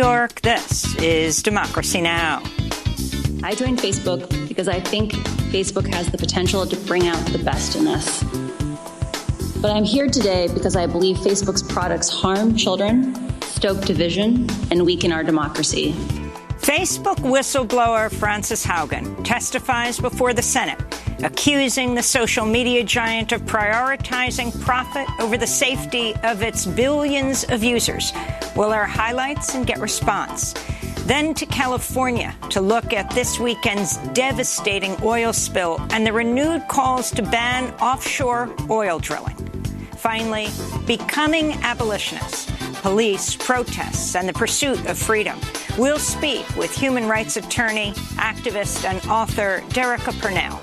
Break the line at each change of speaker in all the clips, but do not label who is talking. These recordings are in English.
York, this is Democracy Now!
I joined Facebook because I think Facebook has the potential to bring out the best in us. But I'm here today because I believe Facebook's products harm children, stoke division, and weaken our democracy.
Facebook whistleblower Frances Haugen testifies before the Senate, accusing the social media giant of prioritizing profit over the safety of its billions of users. We'll air highlights and get response. Then to California to look at this weekend's devastating oil spill and the renewed calls to ban offshore oil drilling. Finally, becoming abolitionists, police, protests, and the pursuit of freedom. We'll speak with human rights attorney, activist, and author Derecka Purnell.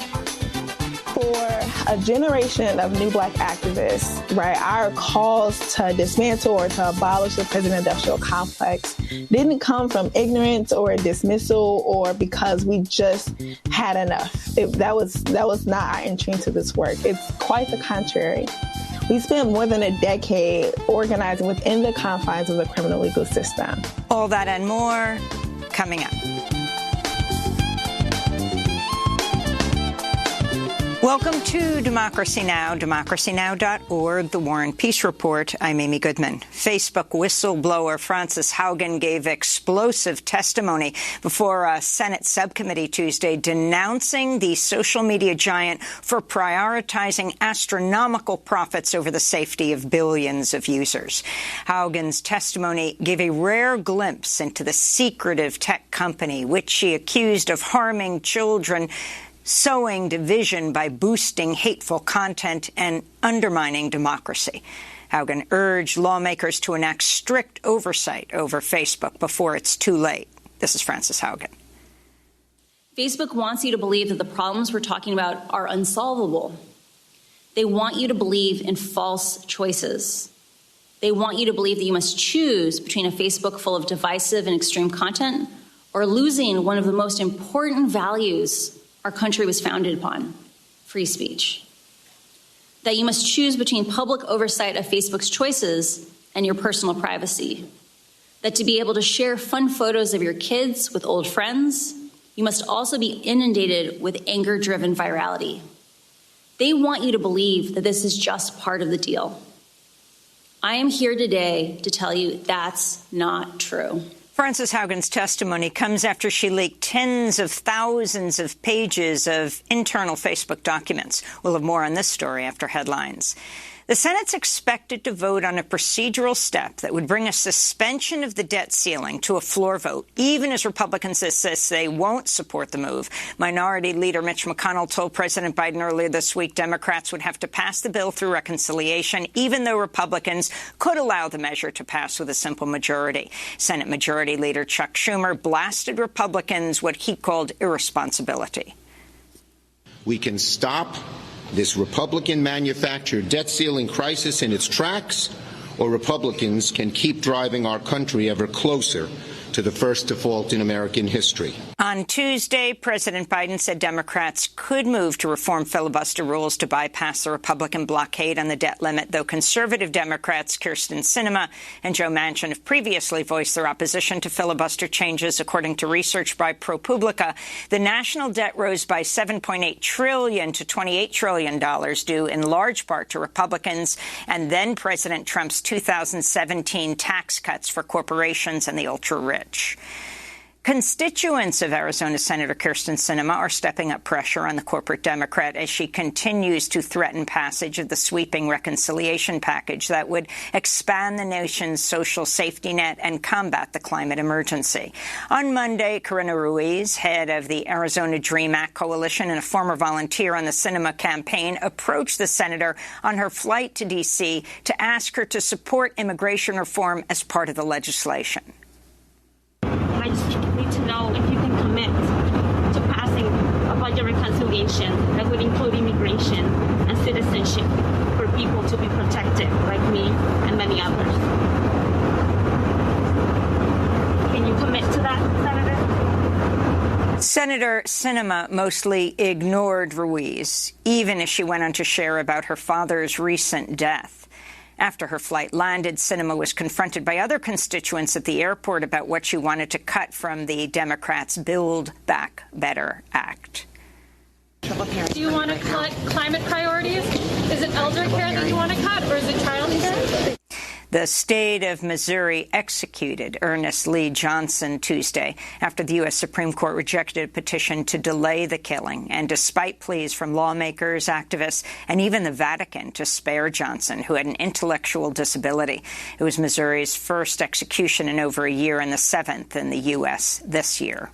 For a generation of new Black activists, right, our calls to dismantle or to abolish the prison-industrial complex didn't come from ignorance or dismissal or because we just had enough. That was not our entry into this work. It's quite the contrary. We spent more than a decade organizing within the confines of the criminal legal system.
All that and more coming up. Welcome to Democracy Now!, democracynow.org, The War and Peace Report. I'm Amy Goodman. Facebook whistleblower Frances Haugen gave explosive testimony before a Senate subcommittee Tuesday denouncing the social media giant for prioritizing astronomical profits over the safety of billions of users. Haugen's testimony gave a rare glimpse into the secretive tech company, which she accused of harming children, sowing division by boosting hateful content, and undermining democracy. Haugen urged lawmakers to enact strict oversight over Facebook before it's too late. This is Frances Haugen.
Facebook wants you to believe that the problems we're talking about are unsolvable. They want you to believe in false choices. They want you to believe that you must choose between a Facebook full of divisive and extreme content or losing one of the most important values our country was founded upon, free speech. That you must choose between public oversight of Facebook's choices and your personal privacy. That to be able to share fun photos of your kids with old friends, you must also be inundated with anger-driven virality. They want you to believe that this is just part of the deal. I am here today to tell you that's not true.
Frances Haugen's testimony comes after she leaked tens of thousands of pages of internal Facebook documents. We'll have more on this story after headlines. The Senate's expected to vote on a procedural step that would bring a suspension of the debt ceiling to a floor vote, even as Republicans insist they won't support the move. Minority Leader Mitch McConnell told President Biden earlier this week Democrats would have to pass the bill through reconciliation, even though Republicans could allow the measure to pass with a simple majority. Senate Majority Leader Chuck Schumer blasted Republicans what he called irresponsibility.
We can stop this Republican-manufactured debt ceiling crisis in its tracks, or Republicans can keep driving our country ever closer to the first default in American history.
On Tuesday, President Biden said Democrats could move to reform filibuster rules to bypass the Republican blockade on the debt limit, though conservative Democrats Kyrsten Sinema and Joe Manchin have previously voiced their opposition to filibuster changes. According to research by ProPublica, the national debt rose by $7.8 trillion to $28 trillion, due in large part to Republicans and then President Trump's 2017 tax cuts for corporations and the ultra-rich. Constituents of Arizona Senator Kyrsten Sinema are stepping up pressure on the corporate Democrat as she continues to threaten passage of the sweeping reconciliation package that would expand the nation's social safety net and combat the climate emergency. On Monday, Corina Ruiz, head of the Arizona DREAM Act coalition and a former volunteer on the Sinema campaign, approached the senator on her flight to D.C. to ask her to support immigration reform as part of the legislation.
I just need to know if you can commit to passing a budget reconciliation that would include immigration and citizenship for people to be protected, like me and many others. Can you commit to that, Senator?
Senator Sinema mostly ignored Ruiz, even as she went on to share about her father's recent death. After her flight landed, Sinema was confronted by other constituents at the airport about what she wanted to cut from the Democrats' Build Back Better Act.
Do you want to cut climate priorities? Is it elder care that you want to cut, or is it child care?
The state of Missouri executed Ernest Lee Johnson Tuesday after the U.S. Supreme Court rejected a petition to delay the killing, and despite pleas from lawmakers, activists, and even the Vatican to spare Johnson, who had an intellectual disability. It was Missouri's first execution in over a year and the 7th in the U.S. this year.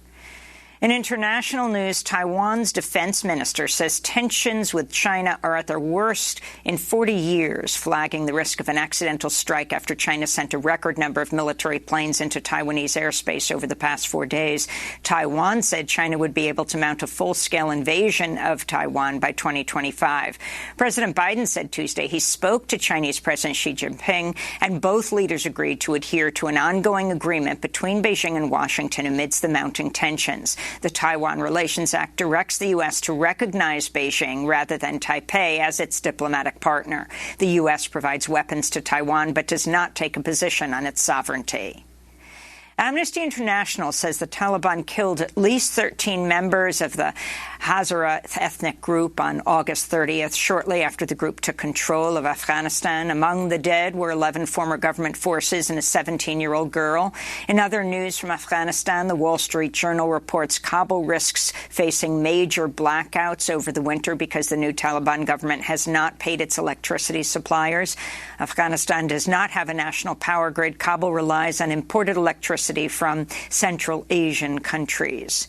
In international news, Taiwan's defense minister says tensions with China are at their worst in 40 years, flagging the risk of an accidental strike after China sent a record number of military planes into Taiwanese airspace over the past 4 days. Taiwan said China would be able to mount a full-scale invasion of Taiwan by 2025. President Biden said Tuesday he spoke to Chinese President Xi Jinping, and both leaders agreed to adhere to an ongoing agreement between Beijing and Washington amidst the mounting tensions. The Taiwan Relations Act directs the U.S. to recognize Beijing rather than Taipei as its diplomatic partner. The U.S. provides weapons to Taiwan but does not take a position on its sovereignty. Amnesty International says the Taliban killed at least 13 members of the Hazara ethnic group on August 30th, shortly after the group took control of Afghanistan. Among the dead were 11 former government forces and a 17-year-old girl. In other news from Afghanistan, the Wall Street Journal reports Kabul risks facing major blackouts over the winter because the new Taliban government has not paid its electricity suppliers. Afghanistan does not have a national power grid. Kabul relies on imported electricity from Central Asian countries.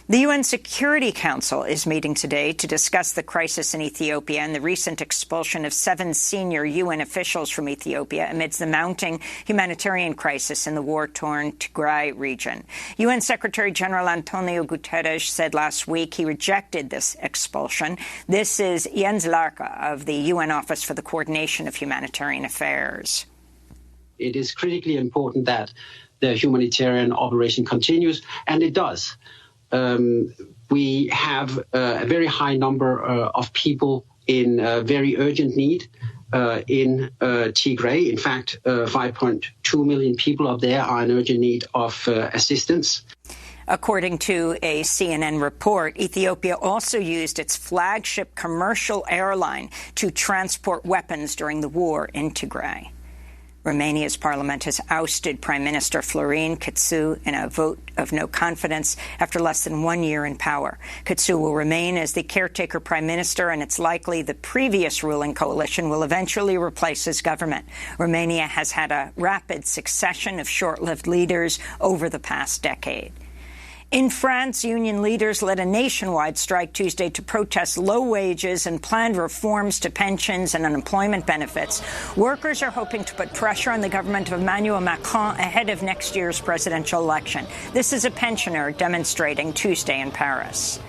The UN Security Council is meeting today to discuss the crisis in Ethiopia and the recent expulsion of 7 senior UN officials from Ethiopia amidst the mounting humanitarian crisis in the war-torn Tigray region. UN Secretary-General Antonio Guterres said last week he rejected this expulsion. This is Jens Larke of the UN Office for the Coordination of Humanitarian Affairs.
It is critically important that the humanitarian operation continues, and it does. We have a very high number of people in very urgent need in Tigray. In fact, 5.2 million people up there are in urgent need of assistance.
According to a CNN report, Ethiopia also used its flagship commercial airline to transport weapons during the war in Tigray. Romania's parliament has ousted Prime Minister Florin Câțu in a vote of no confidence after less than 1 year in power. Câțu will remain as the caretaker prime minister, and it's likely the previous ruling coalition will eventually replace his government. Romania has had a rapid succession of short-lived leaders over the past decade. In France, union leaders led a nationwide strike Tuesday to protest low wages and planned reforms to pensions and unemployment benefits. Workers are hoping to put pressure on the government of Emmanuel Macron ahead of next year's presidential election. This is a pensioner demonstrating Tuesday in Paris.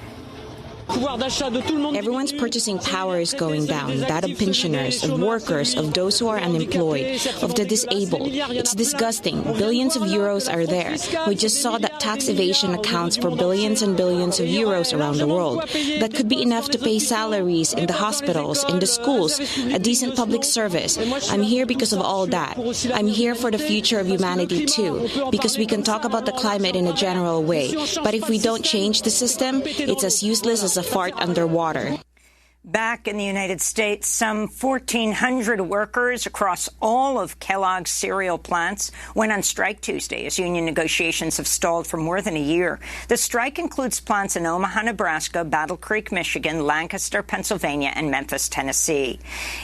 Everyone's purchasing power is going down, that of pensioners, of workers, of those who are unemployed, of the disabled. It's disgusting. Billions of euros are there. We just saw that tax evasion accounts for billions and billions of euros around the world. That could be enough to pay salaries in the hospitals, in the schools, a decent public service. I'm here because of all that. I'm here for the future of humanity too, because we can talk about the climate in a general way. But if we don't change the system, it's as useless as a fart underwater.
Back in the United States, some 1,400 workers across all of Kellogg's cereal plants went on strike Tuesday as union negotiations have stalled for more than a year. The strike includes plants in Omaha, Nebraska, Battle Creek, Michigan, Lancaster, Pennsylvania, and Memphis, Tennessee.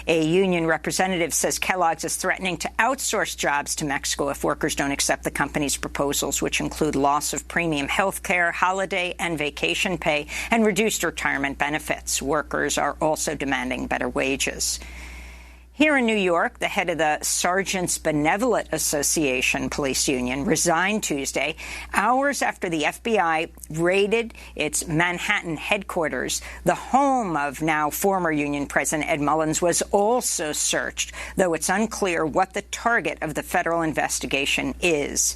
A union representative says Kellogg's is threatening to outsource jobs to Mexico if workers don't accept the company's proposals, which include loss of premium health care, holiday and vacation pay, and reduced retirement benefits. Workers are also demanding better wages. Here in New York, the head of the Sergeants Benevolent Association police union resigned Tuesday, hours after the FBI raided its Manhattan headquarters. The home of now former union president Ed Mullins was also searched, though it's unclear what the target of the federal investigation is.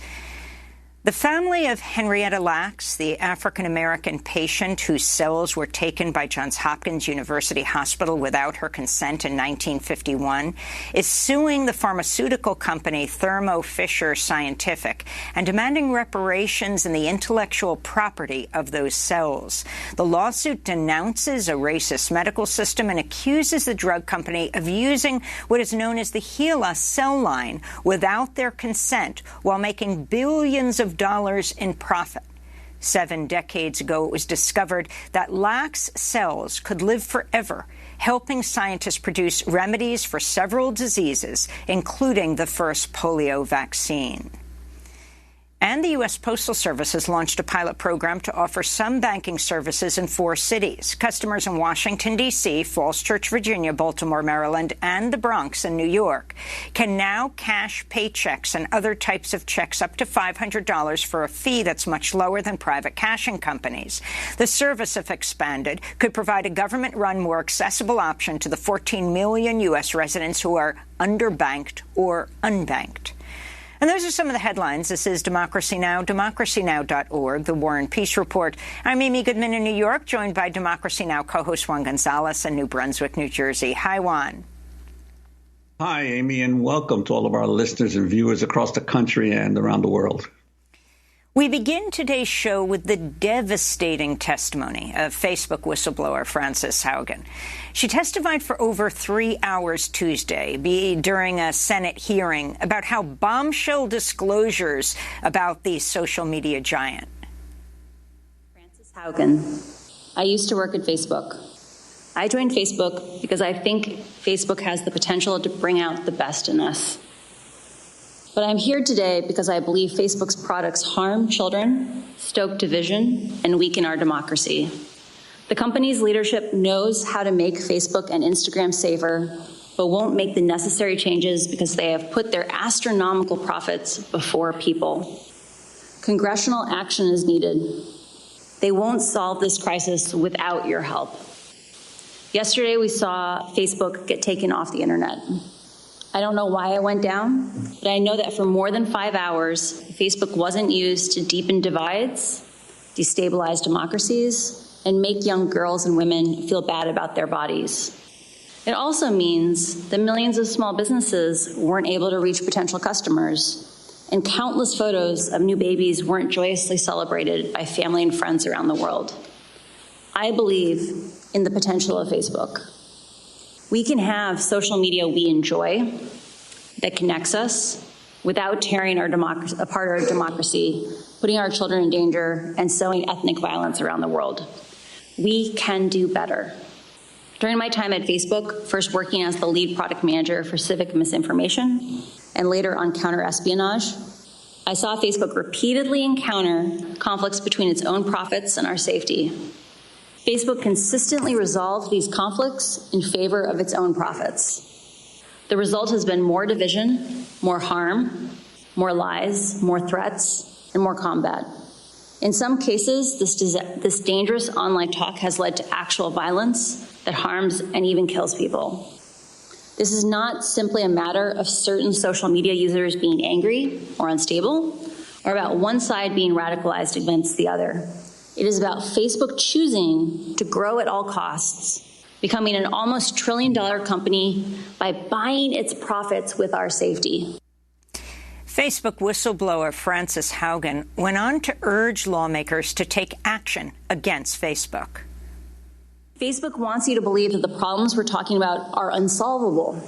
The family of Henrietta Lacks, the African-American patient whose cells were taken by Johns Hopkins University Hospital without her consent in 1951, is suing the pharmaceutical company Thermo Fisher Scientific and demanding reparations in the intellectual property of those cells. The lawsuit denounces a racist medical system and accuses the drug company of using what is known as the HeLa cell line without their consent while making billions of dollars in profit. 7 decades ago, it was discovered that Lacks cells could live forever, helping scientists produce remedies for several diseases, including the first polio vaccine. And the U.S. Postal Service has launched a pilot program to offer some banking services in 4 cities. Customers in Washington, D.C., Falls Church, Virginia, Baltimore, Maryland, and the Bronx in New York can now cash paychecks and other types of checks up to $500 for a fee that's much lower than private cashing companies. The service, if expanded, could provide a government-run, more accessible option to the 14 million U.S. residents who are underbanked or unbanked. And those are some of the headlines. This is Democracy Now!, democracynow.org, The War and Peace Report. I'm Amy Goodman in New York, joined by Democracy Now! Co-host Juan Gonzalez in New Brunswick, New Jersey. Hi, Juan.
Hi, Amy, and welcome to all of our listeners and viewers across the country and around the world.
We begin today's show with the devastating testimony of Facebook whistleblower Frances Haugen. She testified for over 3 hours Tuesday during a Senate hearing about how bombshell disclosures about the social media giant.
Frances Haugen. I used to work at Facebook. I joined Facebook because I think Facebook has the potential to bring out the best in us. But I'm here today because I believe Facebook's products harm children, stoke division, and weaken our democracy. The company's leadership knows how to make Facebook and Instagram safer, but won't make the necessary changes because they have put their astronomical profits before people. Congressional action is needed. They won't solve this crisis without your help. Yesterday, we saw Facebook get taken off the internet. I don't know why I went down, but I know that for more than 5 hours, Facebook wasn't used to deepen divides, destabilize democracies, and make young girls and women feel bad about their bodies. It also means that millions of small businesses weren't able to reach potential customers, and countless photos of new babies weren't joyously celebrated by family and friends around the world. I believe in the potential of Facebook. We can have social media we enjoy that connects us without tearing apart our democracy, putting our children in danger, and sowing ethnic violence around the world. We can do better. During my time at Facebook, first working as the lead product manager for civic misinformation, and later on counter-espionage, I saw Facebook repeatedly encounter conflicts between its own profits and our safety. Facebook consistently resolved these conflicts in favor of its own profits. The result has been more division, more harm, more lies, more threats, and more combat. In some cases, this dangerous online talk has led to actual violence that harms and even kills people. This is not simply a matter of certain social media users being angry or unstable, or about one side being radicalized against the other. It is about Facebook choosing to grow at all costs, becoming an almost $1 trillion company by buying its profits with our safety.
Facebook whistleblower Frances Haugen went on to urge lawmakers to take action against Facebook.
Facebook wants you to believe that the problems we're talking about are unsolvable.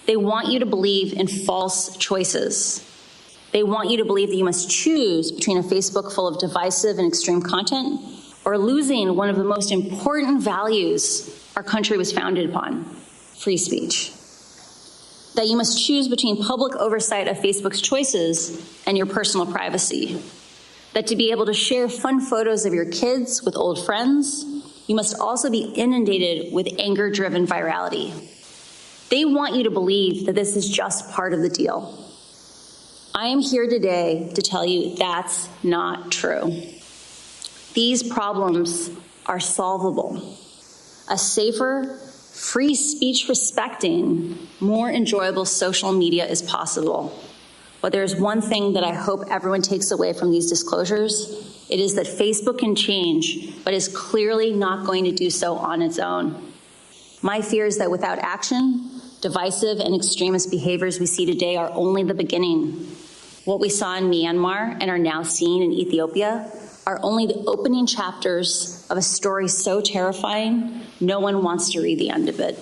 They want you to believe in false choices. They want you to believe that you must choose between a Facebook full of divisive and extreme content or losing one of the most important values our country was founded upon, free speech. That you must choose between public oversight of Facebook's choices and your personal privacy. That to be able to share fun photos of your kids with old friends, you must also be inundated with anger-driven virality. They want you to believe that this is just part of the deal. I am here today to tell you that's not true. These problems are solvable. A safer, free speech respecting, more enjoyable social media is possible. But there's one thing that I hope everyone takes away from these disclosures. It is that Facebook can change, but is clearly not going to do so on its own. My fear is that without action, divisive and extremist behaviors we see today are only the beginning. What we saw in Myanmar and are now seeing in Ethiopia are only the opening chapters of a story so terrifying, no one wants to read the end of it.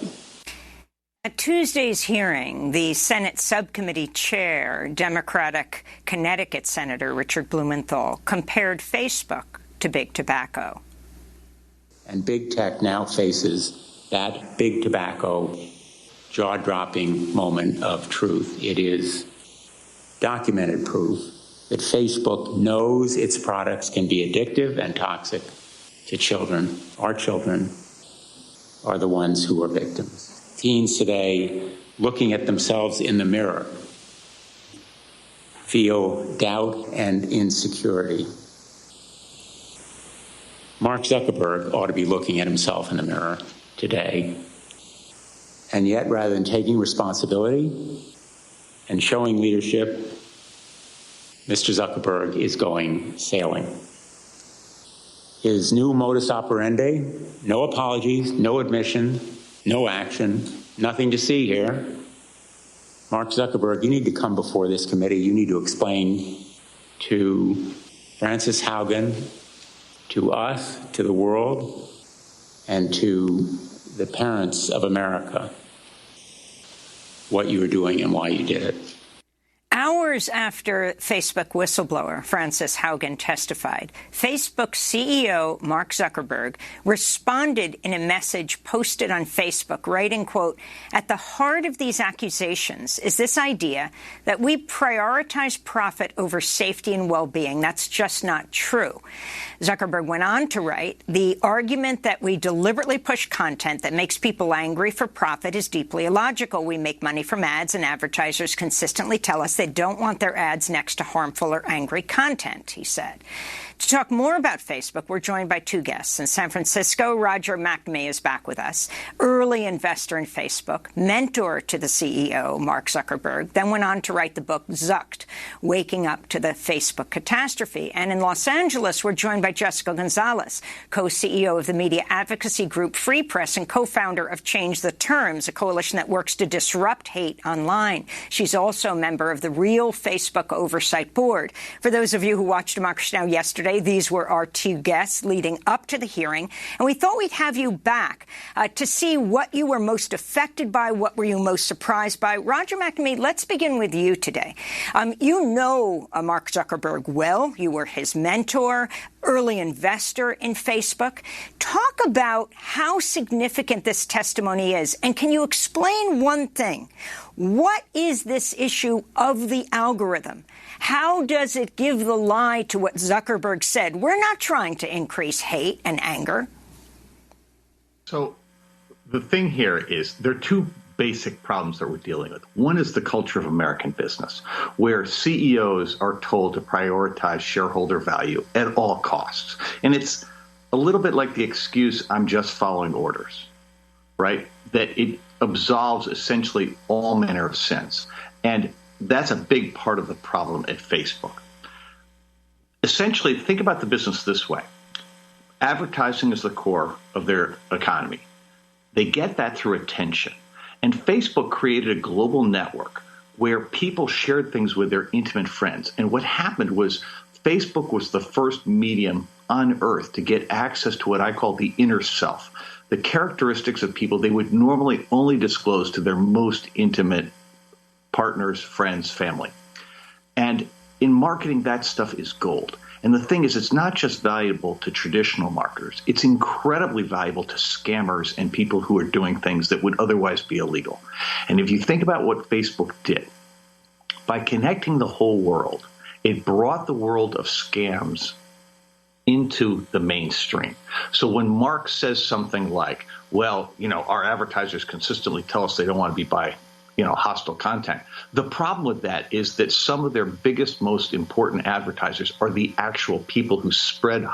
At Tuesday's hearing, the Senate subcommittee chair, Democratic Connecticut Senator Richard Blumenthal, compared Facebook to big tobacco.
And big tech now faces that big tobacco jaw-dropping moment of truth. It is documented proof that Facebook knows its products can be addictive and toxic to children. Our children are the ones who are victims. Teens today, looking at themselves in the mirror, feel doubt and insecurity. Mark Zuckerberg ought to be looking at himself in the mirror today. And yet, rather than taking responsibility and showing leadership, Mr. Zuckerberg is going sailing. His new modus operandi, no apologies, no admission, no action, nothing to see here. Mark Zuckerberg, you need to come before this committee. You need to explain to Frances Haugen, to us, to the world, and to the parents of America what you were doing and why you did it.
Hours after Facebook whistleblower Frances Haugen testified, Facebook CEO Mark Zuckerberg responded in a message posted on Facebook, writing, quote, "At the heart of these accusations is this idea that we prioritize profit over safety and well-being. That's just not true." Zuckerberg went on to write, "The argument that we deliberately push content that makes people angry for profit is deeply illogical. We make money from ads, and advertisers consistently tell us they don't want their ads next to harmful or angry content," he said. To talk more about Facebook, we're joined by two guests. In San Francisco, Roger McNamee is back with us, early investor in Facebook, mentor to the CEO, Mark Zuckerberg, then went on to write the book Zucked, Waking Up to the Facebook Catastrophe. And in Los Angeles, we're joined by Jessica Gonzalez, co-CEO of the media advocacy group Free Press and co-founder of Change the Terms, a coalition that works to disrupt hate online. She's also a member of the Real Facebook Oversight Board. For those of you who watched Democracy Now! Yesterday, these were our two guests leading up to the hearing, and we thought we'd have you back to see what you were most affected by, what were you most surprised by. Roger McNamee, let's begin with you today. You know Mark Zuckerberg well. You were his mentor, early investor in Facebook. Talk about how significant this testimony is, and can you explain one thing? What is this issue of the algorithm? How does it give the lie to what Zuckerberg said? We're not trying to increase hate and anger.
So the thing here is there are two basic problems that we're dealing with. One is the culture of American business, where CEOs are told to prioritize shareholder value at all costs. And it's a little bit like the excuse, "I'm just following orders," right? That it absolves essentially all manner of sins. And that's a big part of the problem at Facebook. Essentially, think about the business this way. Advertising is the core of their economy. They get that through attention. And Facebook created a global network where people shared things with their intimate friends. And what happened was Facebook was the first medium on earth to get access to what I call the inner self, the characteristics of people they would normally only disclose to their most intimate partners, friends, family. And in marketing, that stuff is gold. And the thing is, it's not just valuable to traditional marketers. It's incredibly valuable to scammers and people who are doing things that would otherwise be illegal. And if you think about what Facebook did, by connecting the whole world, it brought the world of scams into the mainstream. So when Mark says something like, well, our advertisers consistently tell us they don't want to be by hostile content. The problem with that is that some of their biggest, most important advertisers are the actual people who spread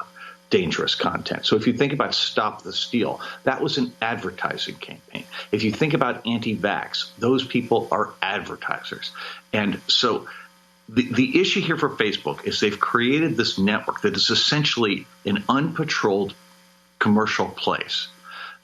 dangerous content. So if you think about Stop the Steal, that was an advertising campaign. If you think about anti-vax, those people are advertisers. And so the issue here for Facebook is they've created this network that is essentially an unpatrolled commercial place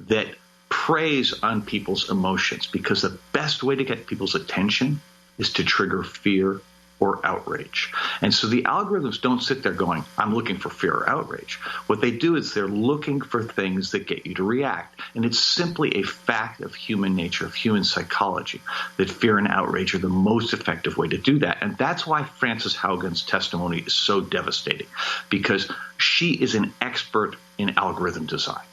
that preys on people's emotions, because the best way to get people's attention is to trigger fear or outrage. And so the algorithms don't sit there going, I'm looking for fear or outrage. What they do is they're looking for things that get you to react. And it's simply a fact of human nature, of human psychology, that fear and outrage are the most effective way to do that. And that's why Frances Haugen's testimony is so devastating, because she is an expert in algorithm design.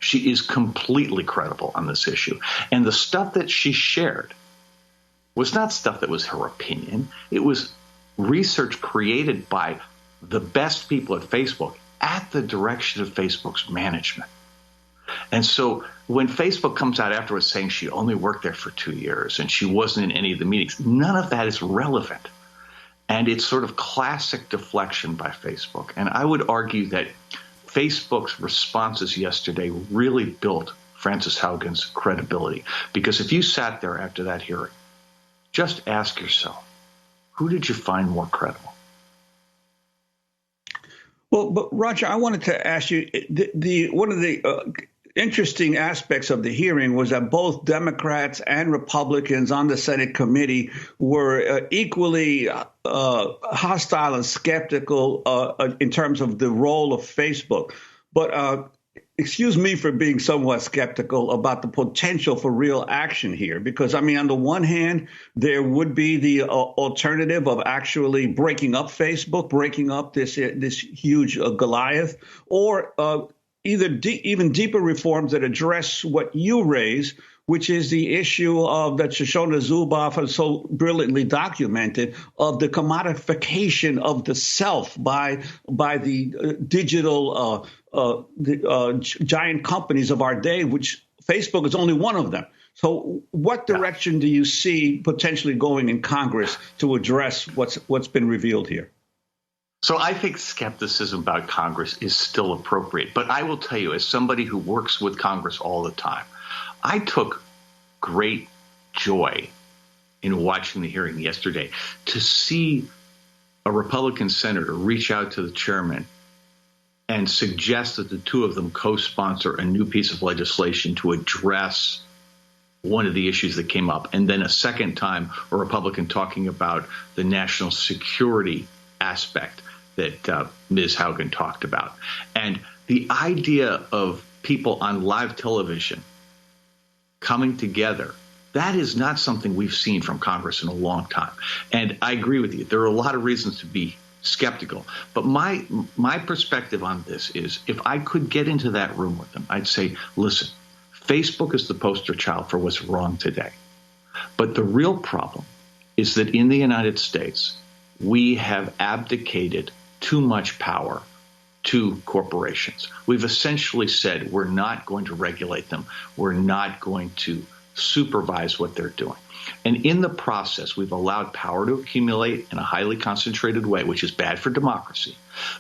She is completely credible on this issue. And the stuff that she shared was not stuff that was her opinion. It was research created by the best people at Facebook at the direction of Facebook's management. And so when Facebook comes out afterwards saying she only worked there for 2 years and she wasn't in any of the meetings, none of that is relevant. And it's sort of classic deflection by Facebook. And I would argue that Facebook's responses yesterday really built Frances Haugen's credibility. Because if you sat there after that hearing, just ask yourself, who did you find more credible?
Well, but Roger, I wanted to ask you, one of the interesting aspects of the hearing was that both Democrats and Republicans on the Senate committee were equally hostile and skeptical in terms of the role of Facebook. But excuse me for being somewhat skeptical about the potential for real action here, because, I mean, on the one hand, there would be the alternative of actually breaking up Facebook, breaking up this huge Goliath, or even deeper reforms that address what you raise, which is the issue of that Shoshana Zuboff has so brilliantly documented, of the commodification of the self by the digital giant companies of our day, which Facebook is only one of them. So what direction do you see potentially going in Congress to address what's been revealed here?
So I think skepticism about Congress is still appropriate. But I will tell you, as somebody who works with Congress all the time, I took great joy in watching the hearing yesterday to see a Republican senator reach out to the chairman and suggest that the two of them co-sponsor a new piece of legislation to address one of the issues that came up. And then a second time, a Republican talking about the national security aspect that Ms. Haugen talked about. And the idea of people on live television coming together, that is not something we've seen from Congress in a long time. And I agree with you. There are a lot of reasons to be skeptical. But my perspective on this is, if I could get into that room with them, I'd say, listen, Facebook is the poster child for what's wrong today. But the real problem is that in the United States, we have abdicated too much power to corporations. We've essentially said we're not going to regulate them. We're not going to supervise what they're doing. And in the process, we've allowed power to accumulate in a highly concentrated way, which is bad for democracy.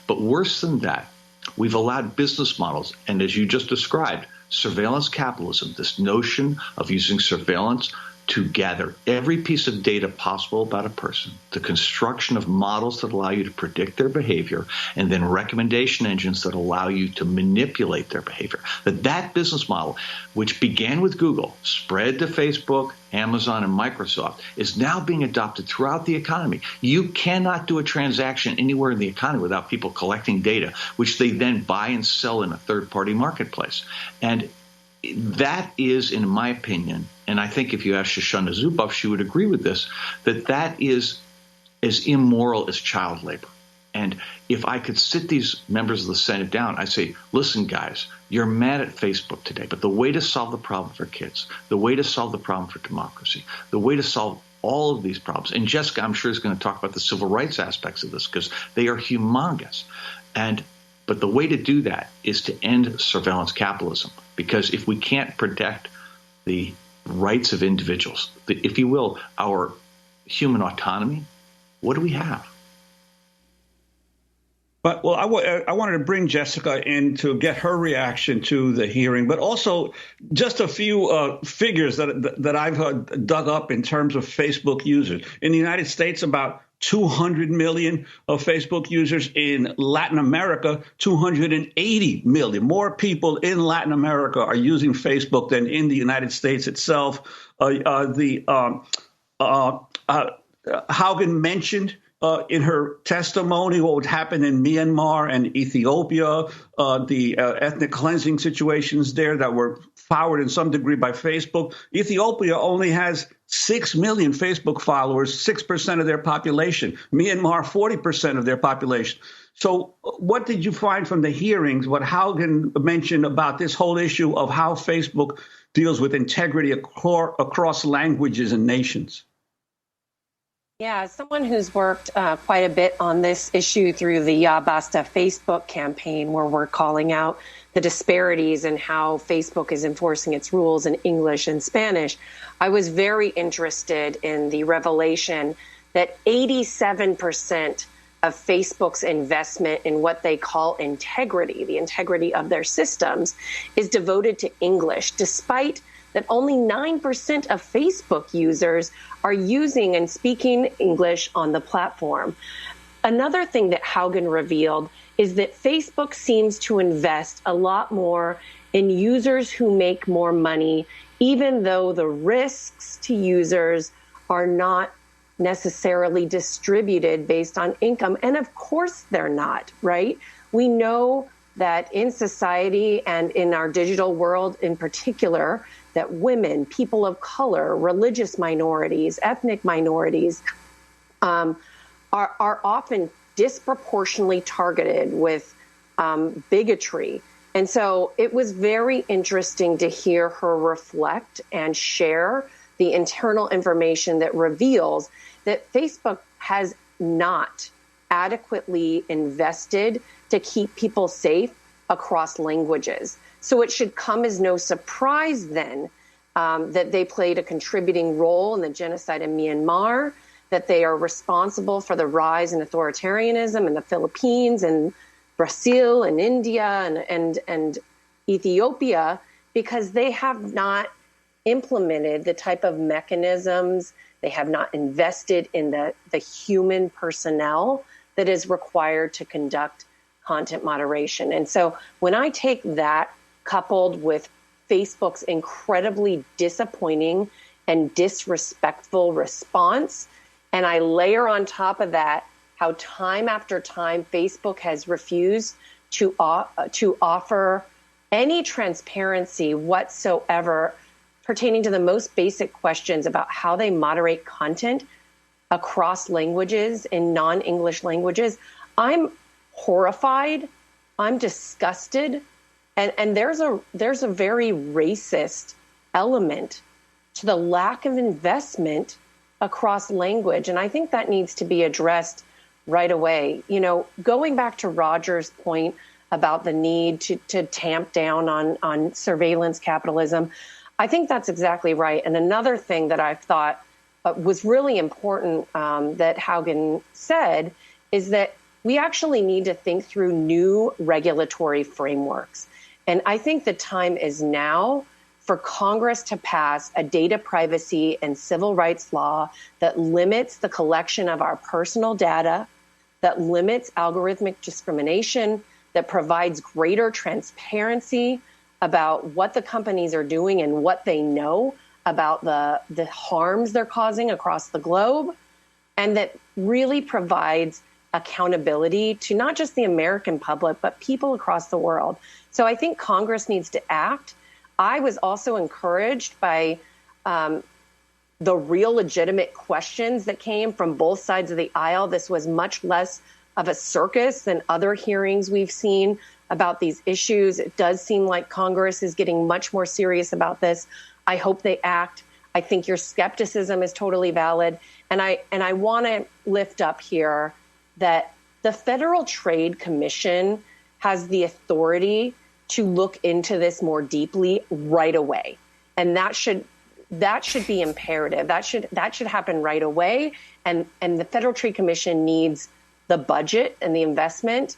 But worse than that, we've allowed business models, and as you just described, surveillance capitalism, this notion of using surveillance to gather every piece of data possible about a person, the construction of models that allow you to predict their behavior, and then recommendation engines that allow you to manipulate their behavior. That business model, which began with Google, spread to Facebook, Amazon, and Microsoft, is now being adopted throughout the economy. You cannot do a transaction anywhere in the economy without people collecting data, which they then buy and sell in a third-party marketplace. And that is, in my opinion, and I think if you ask Shoshana Zuboff, she would agree with this, that is as immoral as child labor. And if I could sit these members of the Senate down, I'd say, listen, guys, you're mad at Facebook today, but the way to solve the problem for kids, the way to solve the problem for democracy, the way to solve all of these problems, and Jessica, I'm sure, is going to talk about the civil rights aspects of this because they are humongous. But the way to do that is to end surveillance capitalism, because if we can't protect the rights of individuals, if you will, our human autonomy, what do we have?
But, well, I wanted to bring Jessica in to get her reaction to the hearing, but also just a few figures that I've dug up in terms of Facebook users. In the United States, about 200 million of Facebook users. In Latin America, 280 million. More people in Latin America are using Facebook than in the United States itself. Haugen mentioned in her testimony what would happen in Myanmar and Ethiopia, the ethnic cleansing situations there that were powered in some degree by Facebook. Ethiopia only has 6 million Facebook followers, 6% of their population. Myanmar, 40% of their population. So what did you find from the hearings, what Haugen mentioned about this whole issue of how Facebook deals with integrity across languages and nations?
Yeah, as someone who's worked quite a bit on this issue through the Ya Basta Facebook campaign, where we're calling out the disparities in how Facebook is enforcing its rules in English and Spanish, I was very interested in the revelation that 87% of Facebook's investment in what they call integrity, the integrity of their systems, is devoted to English, despite that only 9% of Facebook users are using and speaking English on the platform. Another thing that Haugen revealed is that Facebook seems to invest a lot more in users who make more money, even though the risks to users are not necessarily distributed based on income. And of course they're not, right? We know that in society and in our digital world in particular, that women, people of color, religious minorities, ethnic minorities are often disproportionately targeted with bigotry. And so it was very interesting to hear her reflect and share the internal information that reveals that Facebook has not adequately invested to keep people safe across languages. So it should come as no surprise then that they played a contributing role in the genocide in Myanmar, that they are responsible for the rise in authoritarianism in the Philippines and Brazil and India and Ethiopia, because they have not implemented the type of mechanisms, they have not invested in the human personnel that is required to conduct content moderation. And so when I take that coupled with Facebook's incredibly disappointing and disrespectful response, and I layer on top of that how time after time Facebook has refused to offer any transparency whatsoever pertaining to the most basic questions about how they moderate content across languages in non-English languages, I'm horrified, I'm disgusted, and there's a very racist element to the lack of investment across language, and I think that needs to be addressed right away. You know, going back to Roger's point about the need to tamp down on surveillance capitalism, I think that's exactly right. And another thing that I thought was really important that Haugen said is that we actually need to think through new regulatory frameworks. And I think the time is now for Congress to pass a data privacy and civil rights law that limits the collection of our personal data, that limits algorithmic discrimination, that provides greater transparency about what the companies are doing and what they know about the harms they're causing across the globe, and that really provides accountability to not just the American public, but people across the world. So I think Congress needs to act. I was also encouraged by the real legitimate questions that came from both sides of the aisle. This was much less of a circus than other hearings we've seen about these issues. It does seem like Congress is getting much more serious about this. I hope they act. I think your skepticism is totally valid. And I want to lift up here that the Federal Trade Commission has the authority to look into this more deeply right away. And that should be imperative. That should happen right away. And the Federal Trade Commission needs the budget and the investment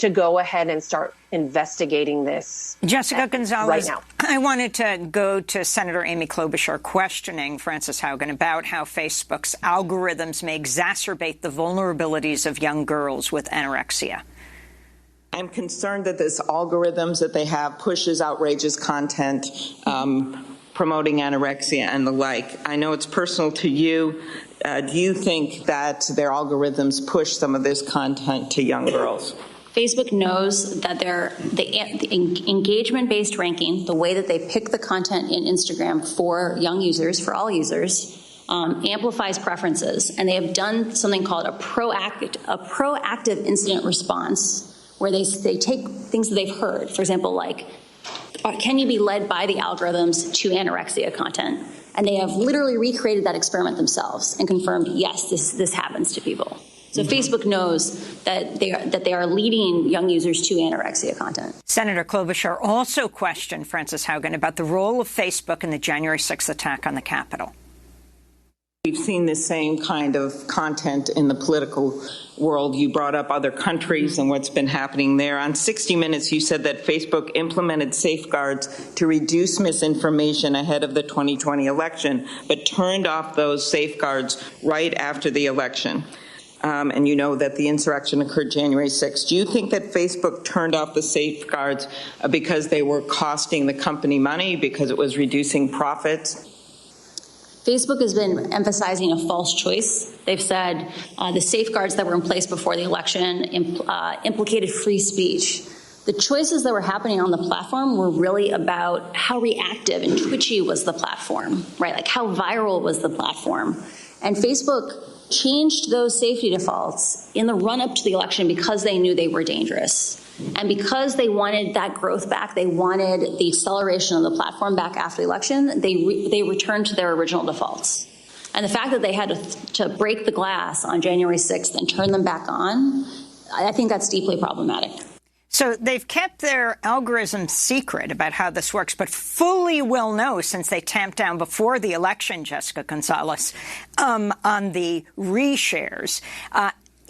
to go ahead and start investigating this.
Jessica Gonzalez,
right now.
I wanted to go to Senator Amy Klobuchar questioning Frances Haugen about how Facebook's algorithms may exacerbate the vulnerabilities of young girls with anorexia.
I'm concerned that this algorithms that they have pushes outrageous content, promoting anorexia and the like. I know it's personal to you. Do you think that their algorithms push some of this content to young girls?
Facebook knows that the engagement-based ranking, the way that they pick the content in Instagram for young users, for all users, amplifies preferences. And they have done something called a proactive incident response, where they take things that they've heard, for example, like, can you be led by the algorithms to anorexia content? And they have literally recreated that experiment themselves and confirmed, yes, this happens to people. So Facebook knows that they are leading young users to anorexia content.
Senator Klobuchar also questioned Frances Haugen about the role of Facebook in the January 6th attack on the Capitol.
We've seen the same kind of content in the political world. You brought up other countries and what's been happening there. On 60 Minutes, you said that Facebook implemented safeguards to reduce misinformation ahead of the 2020 election, but turned off those safeguards right after the election. And you know that the insurrection occurred January 6th. Do you think that Facebook turned off the safeguards because they were costing the company money, because it was reducing profits?
Facebook has been emphasizing a false choice. They've said the safeguards that were in place before the election implicated free speech. The choices that were happening on the platform were really about how reactive and twitchy was the platform, right? Like how viral was the platform. And Facebook changed those safety defaults in the run-up to the election because they knew they were dangerous. And because they wanted that growth back, they wanted the acceleration of the platform back after the election, they returned to their original defaults. And the fact that they had to break the glass on January 6th and turn them back on, I think that's deeply problematic.
So they've kept their algorithm secret about how this works, but fully will know, since they tamped down before the election, Jessica Gonzalez, on the reshares.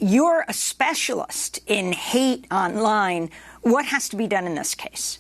You're a specialist in hate online. What has to be done in this case?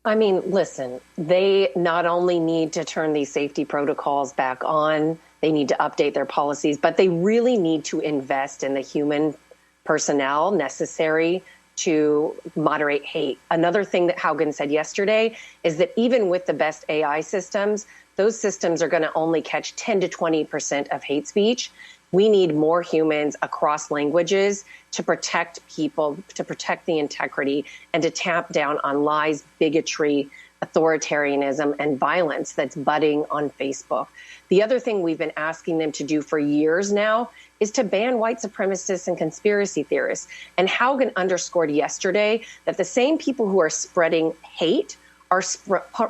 I mean, listen, they not only need to turn these safety protocols back on, they need to update their policies, but they really need to invest in the human personnel necessary to moderate hate. Another thing that Haugen said yesterday is that even with the best AI systems, those systems are going to only catch 10 to 20% of hate speech. We need more humans across languages to protect people, to protect the integrity, and to tamp down on lies, bigotry, authoritarianism, and violence that's budding on Facebook. The other thing we've been asking them to do for years now is to ban white supremacists and conspiracy theorists. And Haugen underscored yesterday that the same people who are spreading hate are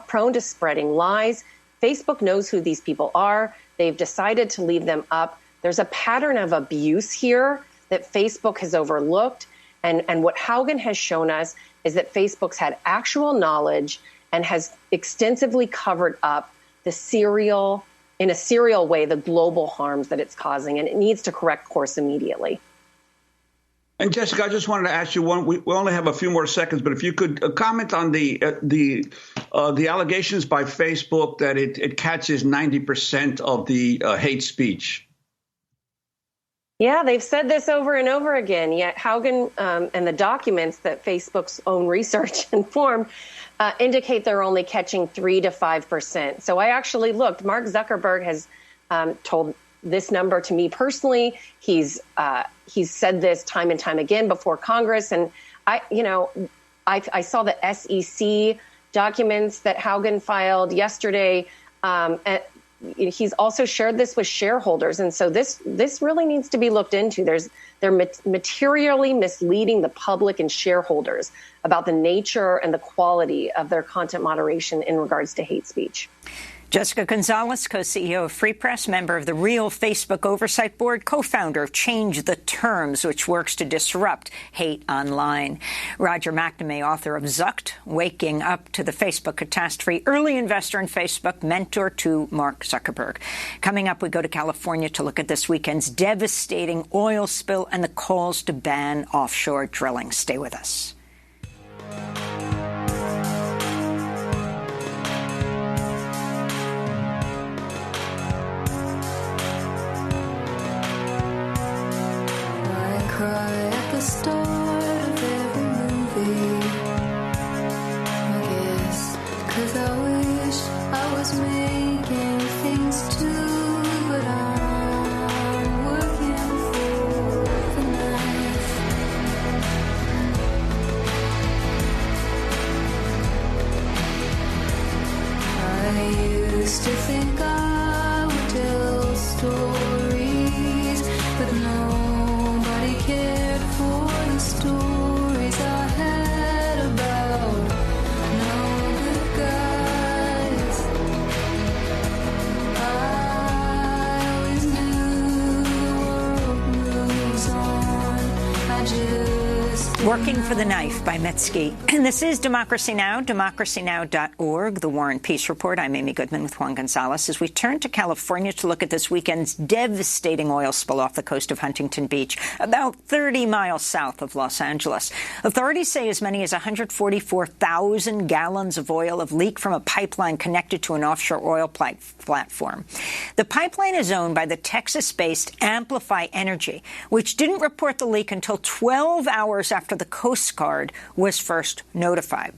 prone to spreading lies. Facebook knows who these people are. They've decided to leave them up. There's a pattern of abuse here that Facebook has overlooked. And what Haugen has shown us is that Facebook's had actual knowledge and has extensively covered up in a serial way, the global harms that it's causing, and it needs to correct course immediately.
And Jessica, I just wanted to ask you one. We only have a few more seconds, but if you could comment on the allegations by Facebook that it catches 90% of the hate speech.
Yeah, they've said this over and over again, yet Haugen and the documents that Facebook's own research informed indicate they're only catching 3 to 5%. So I actually looked. Mark Zuckerberg has told this number to me personally. He's said this time and time again before Congress. And I saw the SEC documents that Haugen filed yesterday. He's also shared this with shareholders. And so this really needs to be looked into. They're materially misleading the public and shareholders about the nature and the quality of their content moderation in regards to hate speech.
Jessica Gonzalez, co-CEO of Free Press, member of the Real Facebook Oversight Board, co-founder of Change the Terms, which works to disrupt hate online. Roger McNamee, author of Zucked, Waking Up to the Facebook Catastrophe, early investor in Facebook, mentor to Mark Zuckerberg. Coming up, we go to California to look at this weekend's devastating oil spill and the calls to ban offshore drilling. Stay with us.
Cry at the start of every movie, I guess, 'cause I wish I was making things too, but I'm working for the knife. I used to think I would tell stories, but nobody cared for the stories I had about no good guys. I always knew the world moves on. I just
Working for the Knife by Mitski. And this is Democracy Now!, democracynow.org, the War and Peace Report. I'm Amy Goodman with Juan Gonzalez. As we turn to California to look at this weekend's devastating oil spill off the coast of Huntington Beach, about 30 miles south of Los Angeles. Authorities say as many as 144,000 gallons of oil have leaked from a pipeline connected to an offshore oil platform. The pipeline is owned by the Texas-based Amplify Energy, which didn't report the leak until 12 hours after the Coast Guard was first notified.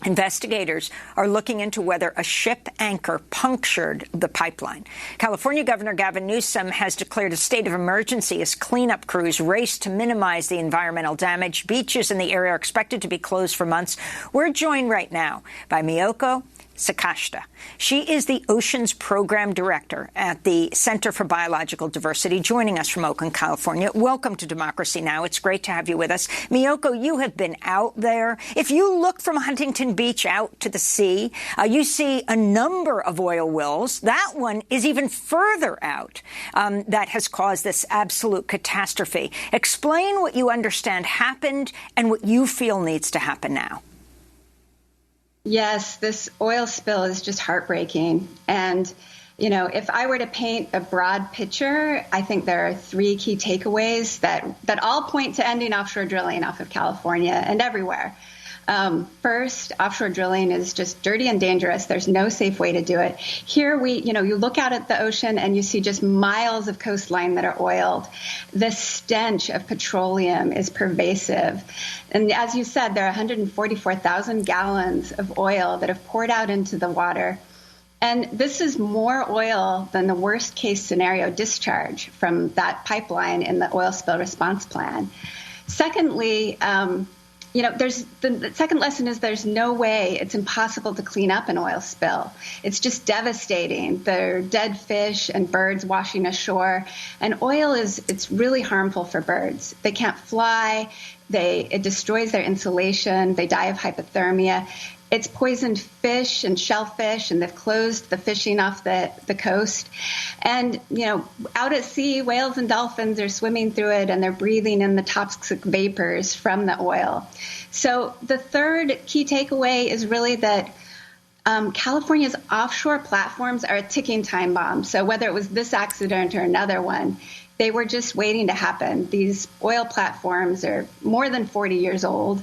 Investigators are looking into whether a ship anchor punctured the pipeline. California Governor Gavin Newsom has declared a state of emergency as cleanup crews race to minimize the environmental damage. Beaches in the area are expected to be closed for months. We're joined right now by Miyoko Sakashita. She is the Oceans Program Director at the Center for Biological Diversity, joining us from Oakland, California. Welcome to Democracy Now! It's great to have you with us. Miyoko, you have been out there. If you look from Huntington Beach out to the sea, you see a number of oil wells. That one is even further out that has caused this absolute catastrophe. Explain what you understand happened and what you feel needs to happen now.
Yes, this oil spill is just heartbreaking. And, you know, if I were to paint a broad picture, I think there are three key takeaways that all point to ending offshore drilling off of California and everywhere. First, offshore drilling is just dirty and dangerous. There's no safe way to do it. Here you look out at the ocean and you see just miles of coastline that are oiled. The stench of petroleum is pervasive. And as you said, there are 144,000 gallons of oil that have poured out into the water. And this is more oil than the worst case scenario discharge from that pipeline in the oil spill response plan. Secondly, there's the second lesson is there's no way, it's impossible to clean up an oil spill. It's just devastating. There are dead fish and birds washing ashore. And oil it's really harmful for birds. They can't fly. It destroys their insulation. They die of hypothermia. It's poisoned fish and shellfish, and they've closed the fishing off the coast. And, out at sea, whales and dolphins are swimming through it, and they're breathing in the toxic vapors from the oil. So the third key takeaway is really that California's offshore platforms are a ticking time bomb. So whether it was this accident or another one, they were just waiting to happen. These oil platforms are more than 40 years old,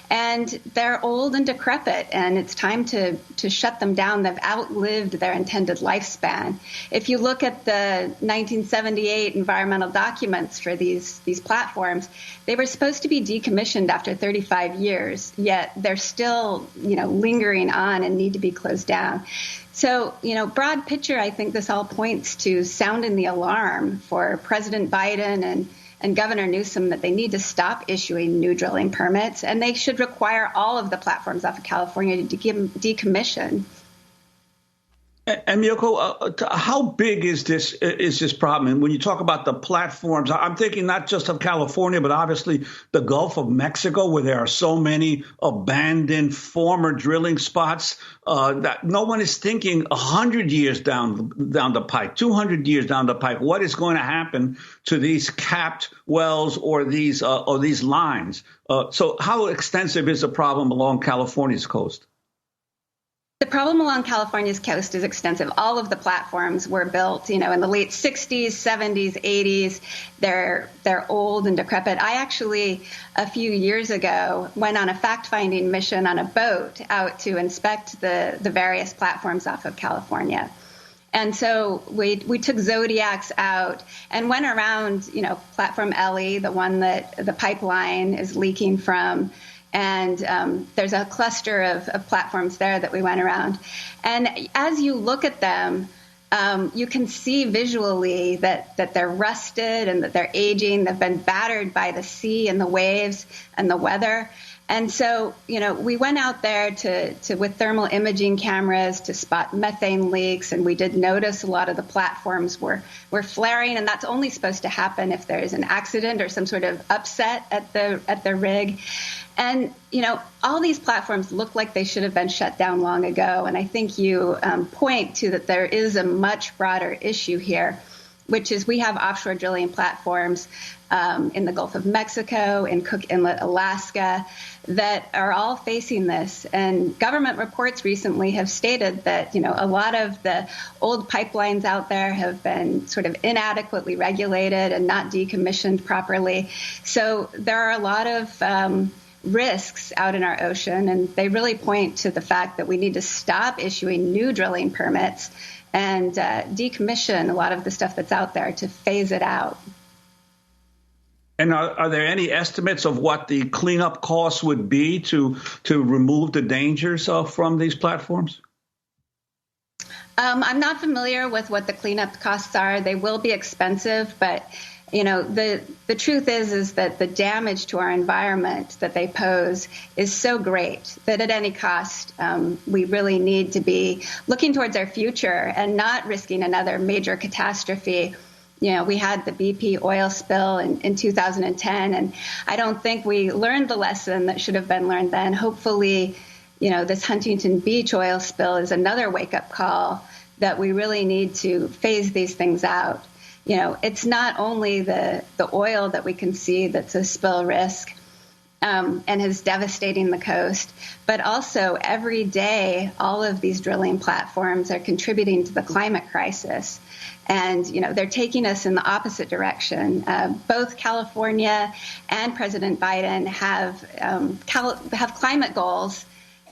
and they're old and decrepit, and it's time to shut them down. They've outlived their intended lifespan. If you look at the 1978 environmental documents for these platforms, they were supposed to be decommissioned after 35 years, yet they're still, lingering on and need to be closed down. So, broad picture, I think this all points to sounding the alarm for President Biden and Governor Newsom that they need to stop issuing new drilling permits, and they should require all of the platforms off of California to decommission.
And Miyoko, how big is this problem? And when you talk about the platforms, I'm thinking not just of California, but obviously the Gulf of Mexico, where there are so many abandoned former drilling spots that no one is thinking 100 years down the pike, 200 years down the pike. What is going to happen to these capped wells or these lines? So how extensive is the problem along California's coast?
The problem along California's coast is extensive. All of the platforms were built, in the late 60s, 70s, 80s. They're old and decrepit. I actually, a few years ago, went on a fact-finding mission on a boat out to inspect the various platforms off of California. And so we took Zodiacs out and went around, Platform Ellie, the one that the pipeline is leaking from. And there's a cluster of platforms there that we went around. And as you look at them, you can see visually that they're rusted and that they're aging. They've been battered by the sea and the waves and the weather. And so, we went out there to with thermal imaging cameras to spot methane leaks, and we did notice a lot of the platforms were flaring, and that's only supposed to happen if there's an accident or some sort of upset at the rig. And, all these platforms look like they should have been shut down long ago. And I think you point to that there is a much broader issue here, which is we have offshore drilling platforms in the Gulf of Mexico, in Cook Inlet, Alaska, that are all facing this. And government reports recently have stated that, a lot of the old pipelines out there have been sort of inadequately regulated and not decommissioned properly. So there are a lot of risks out in our ocean, and they really point to the fact that we need to stop issuing new drilling permits and decommission a lot of the stuff that's out there to phase it out.
And are there any estimates of what the cleanup costs would be to remove the dangers from these platforms?
I'm not familiar with what the cleanup costs are. They will be expensive, but the truth is that the damage to our environment that they pose is so great that at any cost, we really need to be looking towards our future and not risking another major catastrophe. We had the BP oil spill in 2010, and I don't think we learned the lesson that should have been learned then. Hopefully, this Huntington Beach oil spill is another wake-up call that we really need to phase these things out. It's not only the oil that we can see that's a spill risk and is devastating the coast, but also every day all of these drilling platforms are contributing to the climate crisis. And, they're taking us in the opposite direction. Both California and President Biden have climate goals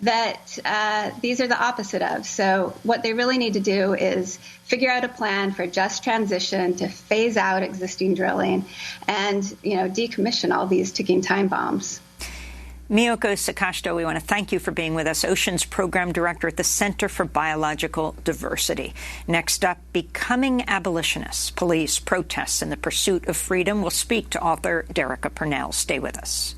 that these are the opposite of. So what they really need to do is figure out a plan for just transition to phase out existing drilling and, decommission all these ticking time bombs.
Miyoko Sakashito, we want to thank you for being with us, Oceans Program Director at the Center for Biological Diversity. Next up, Becoming Abolitionists, Police Protests in the Pursuit of Freedom. We'll speak to author Derecka Purnell. Stay with us.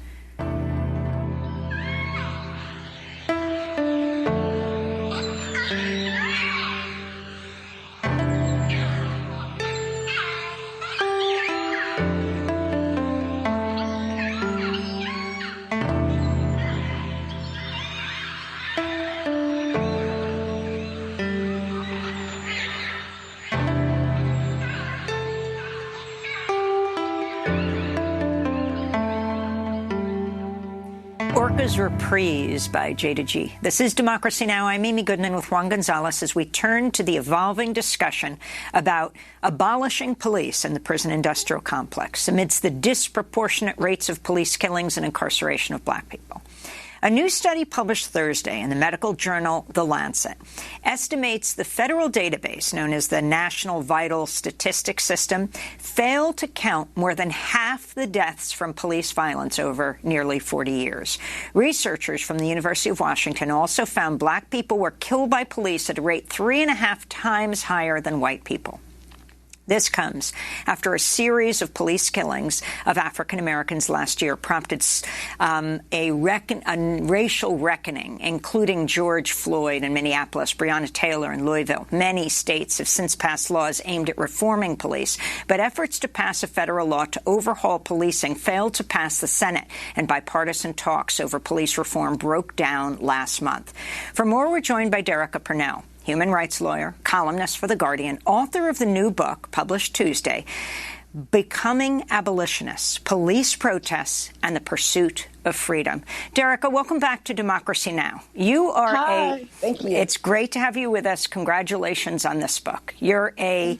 Orca's Reprise by Jada G. This is Democracy Now! I'm Amy Goodman with Juan Gonzalez as we turn to the evolving discussion about abolishing police in the prison-industrial complex amidst the disproportionate rates of police killings and incarceration of black people. A new study published Thursday in the medical journal The Lancet estimates the federal database, known as the National Vital Statistics System, failed to count more than half the deaths from police violence over nearly 40 years. Researchers from the University of Washington also found black people were killed by police at a rate 3.5 times higher than white people. This comes after a series of police killings of African Americans last year prompted a racial reckoning, including George Floyd in Minneapolis, Breonna Taylor in Louisville. Many states have since passed laws aimed at reforming police, but efforts to pass a federal law to overhaul policing failed to pass the Senate, and bipartisan talks over police reform broke down last month. For more, we're joined by Derecka Purnell, human rights lawyer, columnist for The Guardian, author of the new book published Tuesday, Becoming Abolitionists, Police Protests and the Pursuit of Freedom. Derecka, welcome back to Democracy Now! You are
Thank you.
It's great to have you with us. Congratulations on this book. You're a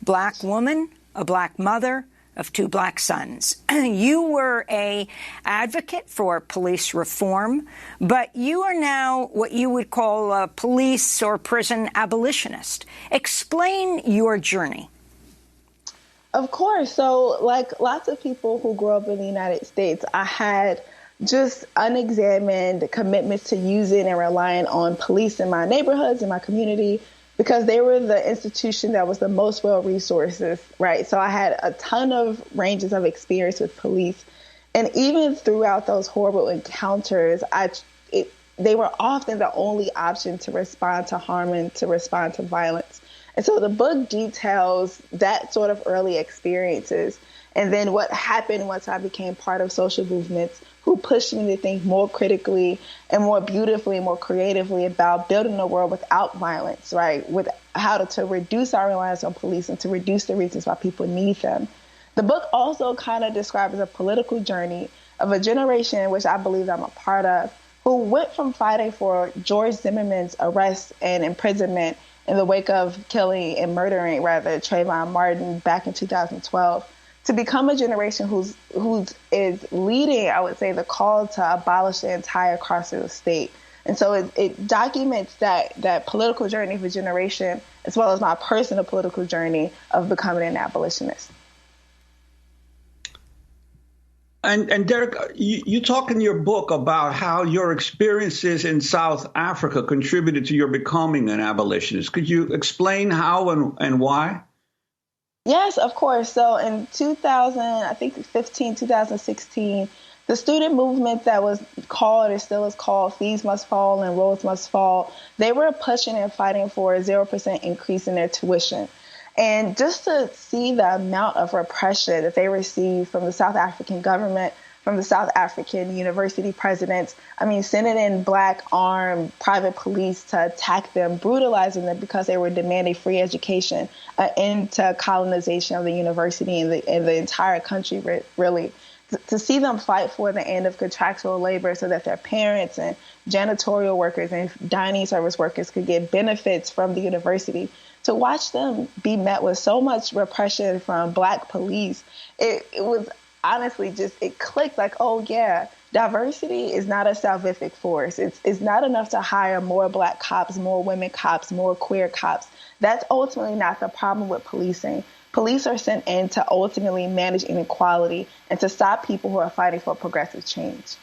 black woman, a black mother of two black sons. You were a advocate for police reform, but you are now what you would call a police or prison abolitionist. Explain your journey.
Of course. So, like lots of people who grew up in the United States, I had just unexamined commitments to using and relying on police in my neighborhoods, in my community, because they were the institution that was the most well-resourced, right? So I had a ton of ranges of experience with police. And even throughout those horrible encounters, they were often the only option to respond to harm and to respond to violence. And so the book details that sort of early experiences and then what happened once I became part of social movements who pushed me to think more critically and more beautifully and more creatively about building a world without violence, right? With how to reduce our reliance on police and to reduce the reasons why people need them. The book also kind of describes a political journey of a generation, which I believe I'm a part of, who went from fighting for George Zimmerman's arrest and imprisonment in the wake of killing and murdering, Trayvon Martin back in 2012, to become a generation who's leading, I would say, the call to abolish the entire carceral state. And so it documents that political journey of a generation, as well as my personal political journey of becoming an abolitionist.
And Derek, you talk in your book about how your experiences in South Africa contributed to your becoming an abolitionist. Could you explain how and why?
Yes, of course. So in 2016, the student movement that was called, or still is called, Fees Must Fall and Roads Must Fall, they were pushing and fighting for a 0% increase in their tuition. And just to see the amount of repression that they received from the South African government, from the South African university presidents, sending in black armed private police to attack them, brutalizing them because they were demanding free education, into colonization of the university and the entire country, really. To see them fight for the end of contractual labor so that their parents and janitorial workers and dining service workers could get benefits from the university. To watch them be met with so much repression from black police, it was honestly it clicked like, oh, yeah, diversity is not a salvific force. It's not enough to hire more black cops, more women cops, more queer cops. That's ultimately not the problem with policing. Police are sent in to ultimately manage inequality and to stop people who are fighting for progressive change.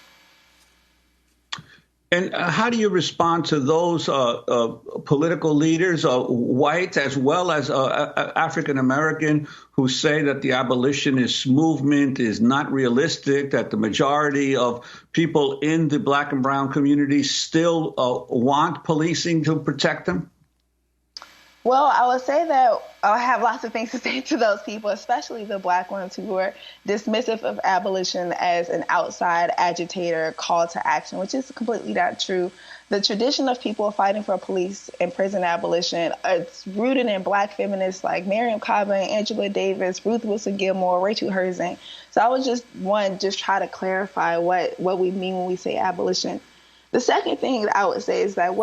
And how do you respond to those political leaders, white as well as African-American, who say that the abolitionist movement is not realistic, that the majority of people in the black and brown communities still want policing to protect them?
Well, I would say that I have lots of things to say to those people, especially the black ones who are dismissive of abolition as an outside agitator call to action, which is completely not true. The tradition of people fighting for police and prison abolition, it's rooted in black feminists like Miriam Kaba, Angela Davis, Ruth Wilson Gilmore, Rachel Herzing. So I would just try to clarify what we mean when we say abolition. The second thing that I would say is that,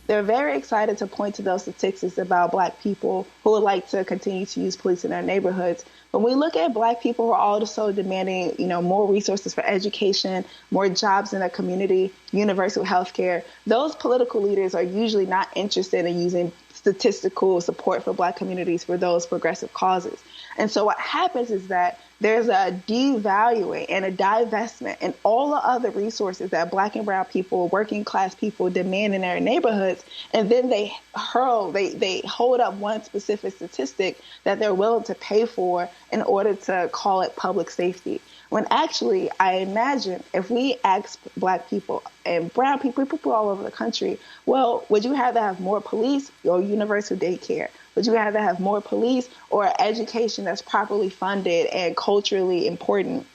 they're very excited to point to those statistics about black people who would like to continue to use police in their neighborhoods. But when we look at black people who are also demanding, more resources for education, more jobs in the community, universal health care, those political leaders are usually not interested in using statistical support for black communities for those progressive causes. And so what happens is that there's a devaluing and a divestment and all the other resources that Black and brown people, working class people demand in their neighborhoods. And then they hold up one specific statistic that they're willing to pay for in order to call it public safety. When actually, I imagine if we ask Black people and brown people all over the country, well, would you rather have more police or universal daycare? Would you rather have more police or education that's properly funded and culturally important?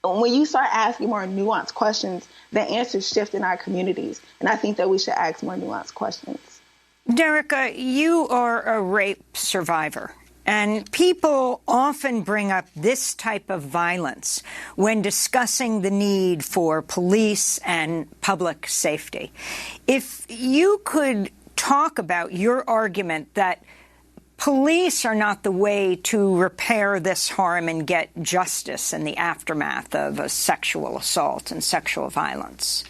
When you start asking more nuanced questions, the answers shift in our communities. And I think that we should ask more nuanced questions.
Derrica, you are a rape survivor. And people often bring up this type of violence when discussing the need for police and public safety. If you could talk about your argument that police are not the way to repair this harm and get justice in the aftermath of a sexual assault and sexual violence.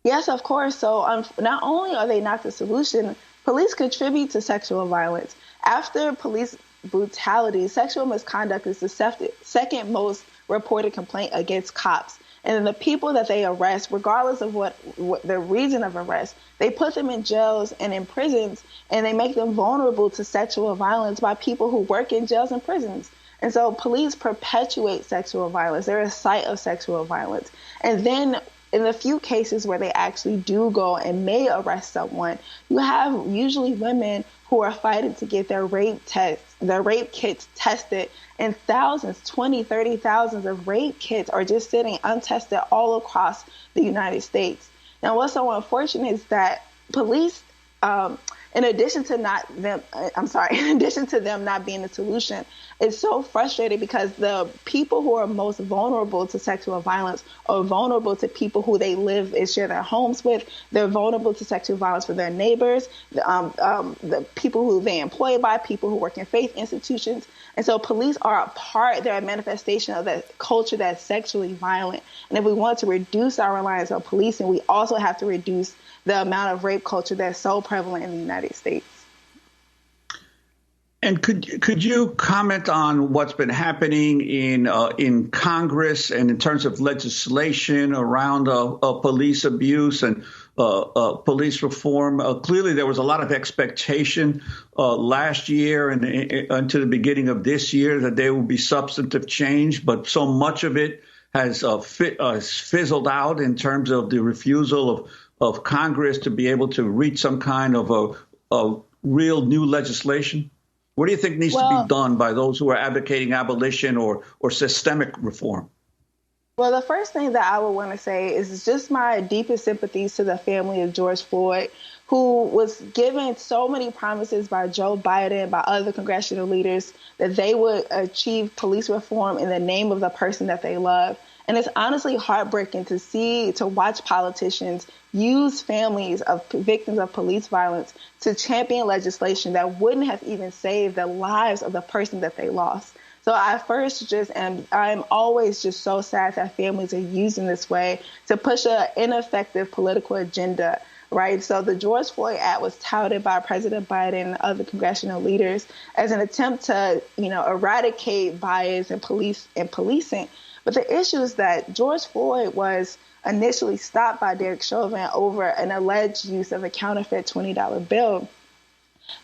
Yes, of course. So not only are they not the solution, police contribute to sexual violence. After police brutality, sexual misconduct is the second most reported complaint against cops. And the people that they arrest, regardless of what the reason of arrest, they put them in jails and in prisons, and they make them vulnerable to sexual violence by people who work in jails and prisons. And so police perpetuate sexual violence. They're a site of sexual violence. And then in the few cases where they actually do go and may arrest someone, you have usually women who are fighting to get their rape kits tested, and thousands, 20, 30 thousands of rape kits are just sitting untested all across the United States. Now, what's so unfortunate is that police, in addition to them not being the solution, it's so frustrating because the people who are most vulnerable to sexual violence are vulnerable to people who they live and share their homes with. They're vulnerable to sexual violence from their neighbors, the people who they employ by, people who work in faith institutions. And so police are they're a manifestation of that culture that's sexually violent. And if we want to reduce our reliance on policing, we also have to reduce the amount of rape culture that's so prevalent in the United States.
And could you comment on what's been happening in Congress and in terms of legislation around police abuse and police reform? Clearly, there was a lot of expectation last year and into the beginning of this year that there will be substantive change, but so much of it has fizzled out in terms of the refusal of Congress to be able to reach some kind of a real new legislation. What do you think needs to be done by those who are advocating abolition or systemic reform?
Well, the first thing that I would want to say is just my deepest sympathies to the family of George Floyd, who was given so many promises by Joe Biden, by other congressional leaders, that they would achieve police reform in the name of the person that they love. And it's honestly heartbreaking to watch politicians use families of victims of police violence to champion legislation that wouldn't have even saved the lives of the person that they lost. So I'm always just so sad that families are using this way to push an ineffective political agenda, right? So the George Floyd Act was touted by President Biden and other congressional leaders as an attempt to, eradicate bias in policing. But the issue is that George Floyd was initially stopped by Derek Chauvin over an alleged use of a counterfeit $20 bill.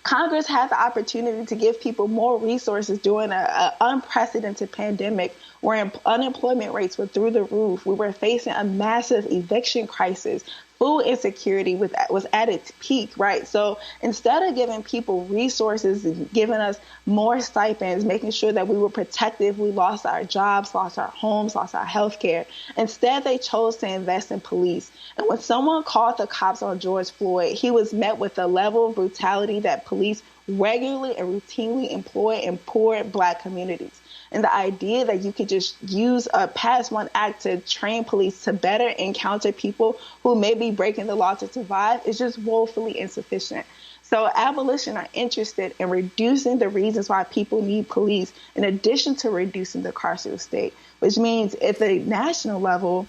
Congress had the opportunity to give people more resources during an unprecedented pandemic where unemployment rates were through the roof. We were facing a massive eviction crisis. Food insecurity was at its peak, right? So instead of giving people resources, giving us more stipends, making sure that we were protected if we lost our jobs, lost our homes, lost our health care, instead they chose to invest in police. And when someone called the cops on George Floyd, he was met with a level of brutality that police regularly and routinely employ in poor Black communities. And the idea that you could just use a pass one act to train police to better encounter people who may be breaking the law to survive is just woefully insufficient. So abolition are interested in reducing the reasons why people need police in addition to reducing the carceral state, which means at the national level,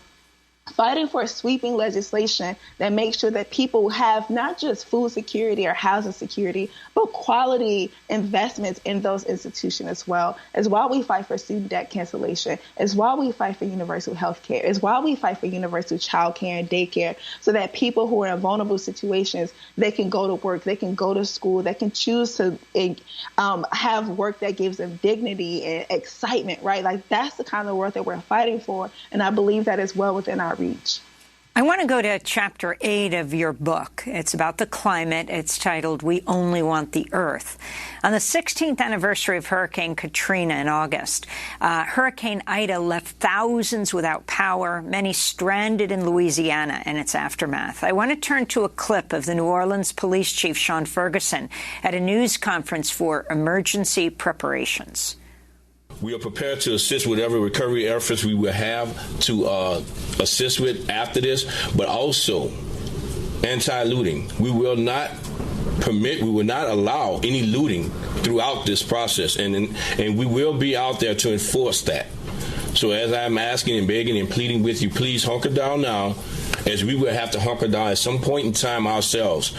fighting for sweeping legislation that makes sure that people have not just food security or housing security, but quality investments in those institutions as well. It's why we fight for student debt cancellation. It's why we fight for universal health care. It's why we fight for universal child care and daycare, so that people who are in vulnerable situations, they can go to work, they can go to school, they can choose to have work that gives them dignity and excitement, right? Like, that's the kind of work that we're fighting for. And I believe that is well within our reach.
I want to go to Chapter 8 of your book. It's about the climate. It's titled, We Only Want the Earth. On the 16th anniversary of Hurricane Katrina in August, Hurricane Ida left thousands without power, many stranded in Louisiana and its aftermath. I want to turn to a clip of the New Orleans Police Chief Sean Ferguson at a news conference for emergency preparations.
We are prepared to assist whatever recovery efforts we will have to assist with after this, but also anti-looting. We will not allow any looting throughout this process, and we will be out there to enforce that. So as I'm asking and begging and pleading with you, please hunker down now, as we will have to hunker down at some point in time ourselves.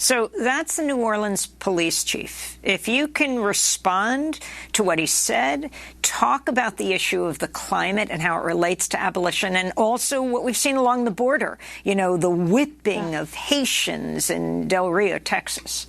So that's the New Orleans police chief. If you can respond to what he said, talk about the issue of the climate and how it relates to abolition, and also what we've seen along the border, you know, the whipping of Haitians in Del Rio, Texas.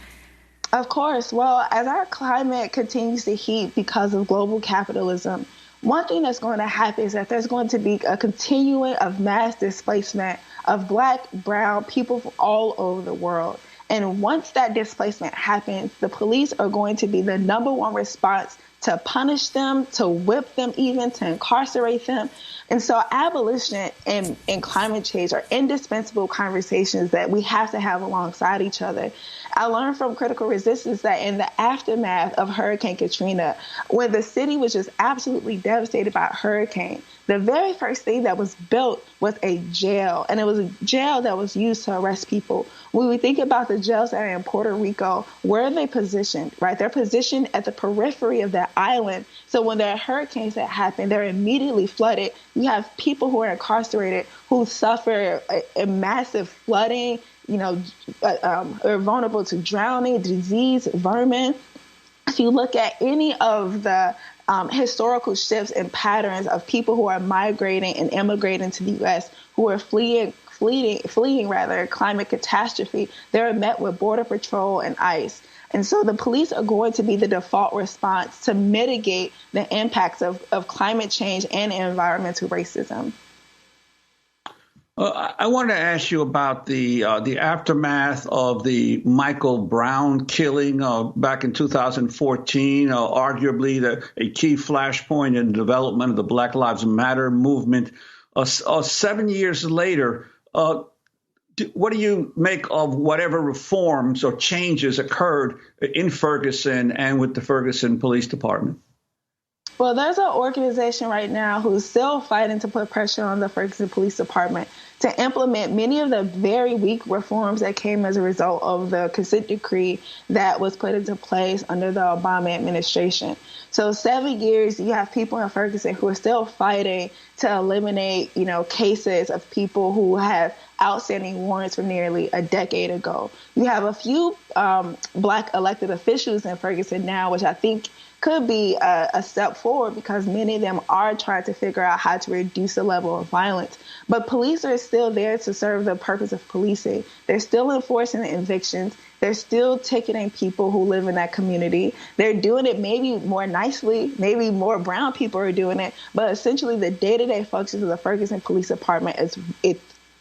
Of course. Well, as our climate continues to heat because of global capitalism, one thing that's going to happen is that there's going to be a continuing of mass displacement of Black, brown people from all over the world. And once that displacement happens, the police are going to be the #1 response to punish them, to whip them, even to incarcerate them. And so abolition and climate change are indispensable conversations that we have to have alongside each other. I learned from Critical Resistance that in the aftermath of Hurricane Katrina, when the city was just absolutely devastated by a hurricane, the very first thing that was built was a jail, and it was a jail that was used to arrest people. When we think about the jails that are in Puerto Rico, where are they positioned, right? They're positioned at the periphery of that island. So when there are hurricanes that happen, they're immediately flooded. You have people who are incarcerated who suffer a massive flooding, are vulnerable to drowning, disease, vermin. If you look at any of the historical shifts and patterns of people who are migrating and immigrating to the U.S., who are fleeing climate catastrophe, they're met with Border Patrol and ICE. And so the police are going to be the default response to mitigate the impacts of climate change and environmental racism.
I want to ask you about the aftermath of the Michael Brown killing back in 2014, arguably a key flashpoint in the development of the Black Lives Matter movement. 7 years later, what do you make of whatever reforms or changes occurred in Ferguson and with the Ferguson Police Department?
Well, there's an organization right now who's still fighting to put pressure on the Ferguson Police Department to implement many of the very weak reforms that came as a result of the consent decree that was put into place under the Obama administration. So 7 years, you have people in Ferguson who are still fighting to eliminate, cases of people who have outstanding warrants from nearly a decade ago. You have a few Black elected officials in Ferguson now, which I think could be a step forward because many of them are trying to figure out how to reduce the level of violence. But police are still there to serve the purpose of policing. They're still enforcing the evictions. They're still ticketing people who live in that community. They're doing it maybe more nicely. Maybe more brown people are doing it. But essentially, the day-to-day functions of the Ferguson Police Department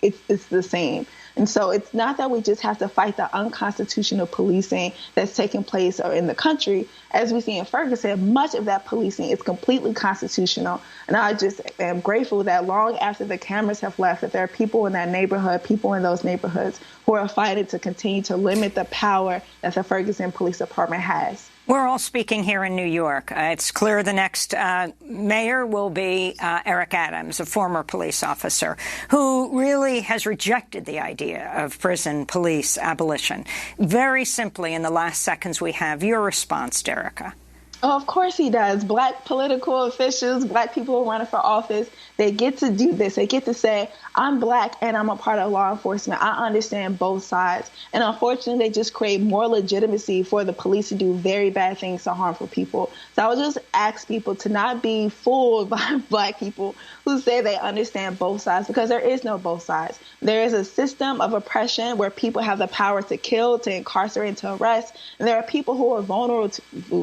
it's the same. And so it's not that we just have to fight the unconstitutional policing that's taking place in the country. As we see in Ferguson, much of that policing is completely constitutional. And I just am grateful that long after the cameras have left, that there are people in that neighborhood, people in those neighborhoods who are fighting to continue to limit the power that the Ferguson Police Department has.
We're all speaking here in New York. It's clear the next mayor will be Eric Adams, a former police officer, who really has rejected the idea of prison police abolition. Very simply, in the last seconds we have, your response, Derica.
Oh, of course he does. Black political officials, Black people who are running for office, They get to do this. They get to say, I'm Black and I'm a part of law enforcement. I understand both sides. And unfortunately, they just create more legitimacy for the police to do very bad things to harmful people. So I would just ask people to not be fooled by Black people who say they understand both sides, because there is no both sides. There is a system of oppression where people have the power to kill, to incarcerate, and to arrest. And there are people who are vulnerable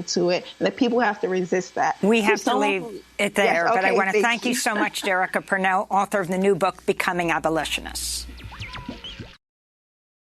to it, and the people have to resist that.
We have to leave it there,
Yes,
but I
okay,
want to
thank
thank you so much, Derecka Purnell, author of the new book, Becoming Abolitionists.